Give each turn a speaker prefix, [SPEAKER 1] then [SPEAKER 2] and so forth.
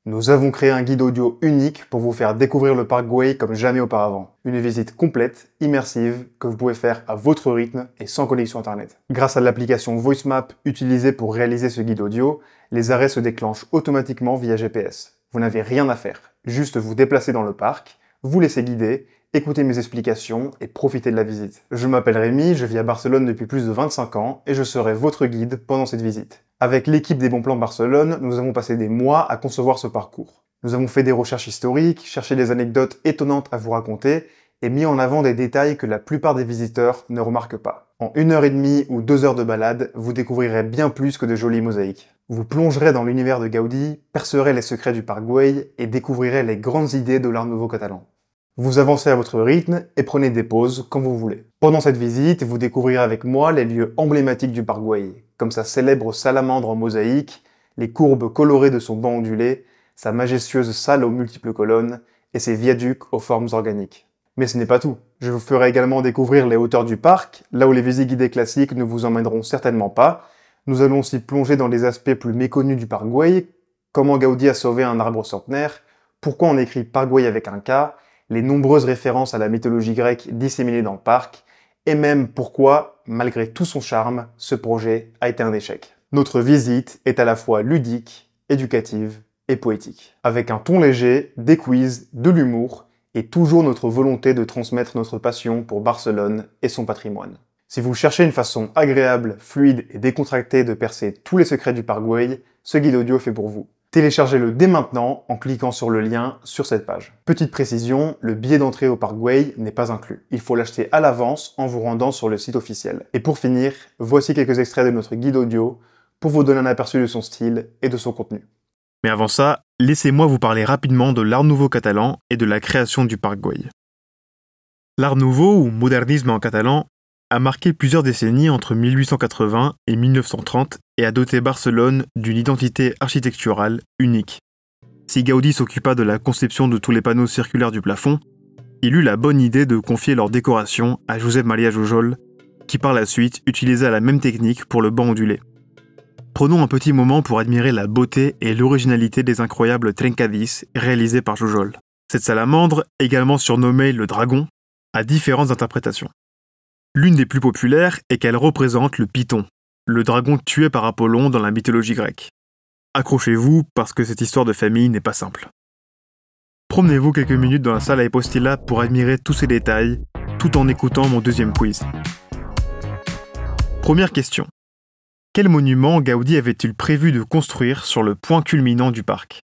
[SPEAKER 1] Nous avons créé un guide audio unique pour vous faire découvrir le parc Güell comme jamais auparavant. Une visite complète, immersive, que vous pouvez faire à votre rythme et sans connexion internet. Grâce à l'application VoiceMap utilisée pour réaliser ce guide audio, les arrêts se déclenchent automatiquement via GPS. Vous n'avez rien à faire, juste vous déplacer dans le parc, vous laisser guider, écouter mes explications et profiter de la visite. Je m'appelle Rémi, je vis à Barcelone depuis plus de 25 ans et je serai votre guide pendant cette visite. Avec l'équipe des Bons Plans Barcelone, nous avons passé des mois à concevoir ce parcours. Nous avons fait des recherches historiques, cherché des anecdotes étonnantes à vous raconter et mis en avant des détails que la plupart des visiteurs ne remarquent pas. En 1h30 ou 2 heures de balade, vous découvrirez bien plus que de jolies mosaïques. Vous plongerez dans l'univers de Gaudi, percerez les secrets du parc Güell et découvrirez les grandes idées de l'art nouveau catalan. Vous avancez à votre rythme et prenez des pauses quand vous voulez. Pendant cette visite, vous découvrirez avec moi les lieux emblématiques du parc Güell, comme sa célèbre salamandre en mosaïque, les courbes colorées de son banc ondulé, sa majestueuse salle aux multiples colonnes et ses viaducs aux formes organiques. Mais ce n'est pas tout. Je vous ferai également découvrir les hauteurs du parc, là où les visites guidées classiques ne vous emmèneront certainement pas. Nous allons aussi plonger dans les aspects plus méconnus du parc Güell, comment Gaudi a sauvé un arbre centenaire, pourquoi on écrit parc Güell avec un K, les nombreuses références à la mythologie grecque disséminées dans le parc, et même pourquoi, malgré tout son charme, ce projet a été un échec. Notre visite est à la fois ludique, éducative et poétique. Avec un ton léger, des quiz, de l'humour, et toujours notre volonté de transmettre notre passion pour Barcelone et son patrimoine. Si vous cherchez une façon agréable, fluide et décontractée de percer tous les secrets du parc Güell, ce guide audio fait pour vous. Téléchargez-le dès maintenant en cliquant sur le lien sur cette page. Petite précision, le billet d'entrée au parc Güell n'est pas inclus. Il faut l'acheter à l'avance en vous rendant sur le site officiel. Et pour finir, voici quelques extraits de notre guide audio pour vous donner un aperçu de son style et de son contenu.
[SPEAKER 2] Mais avant ça, laissez-moi vous parler rapidement de l'art nouveau catalan et de la création du parc Güell. L'art nouveau, ou modernisme en catalan, a marqué plusieurs décennies entre 1880 et 1930 et a doté Barcelone d'une identité architecturale unique. Si Gaudi s'occupa de la conception de tous les panneaux circulaires du plafond, il eut la bonne idée de confier leur décoration à Josep Maria Jujol, qui par la suite utilisa la même technique pour le banc ondulé. Prenons un petit moment pour admirer la beauté et l'originalité des incroyables trencadís réalisés par Jujol. Cette salamandre, également surnommée le dragon, a différentes interprétations. L'une des plus populaires est qu'elle représente le Python, le dragon tué par Apollon dans la mythologie grecque. Accrochez-vous parce que cette histoire de famille n'est pas simple. Promenez-vous quelques minutes dans la salle à Ipostilla pour admirer tous ces détails, tout en écoutant mon deuxième quiz. Première question. Quel monument Gaudi avait-il prévu de construire sur le point culminant du parc ?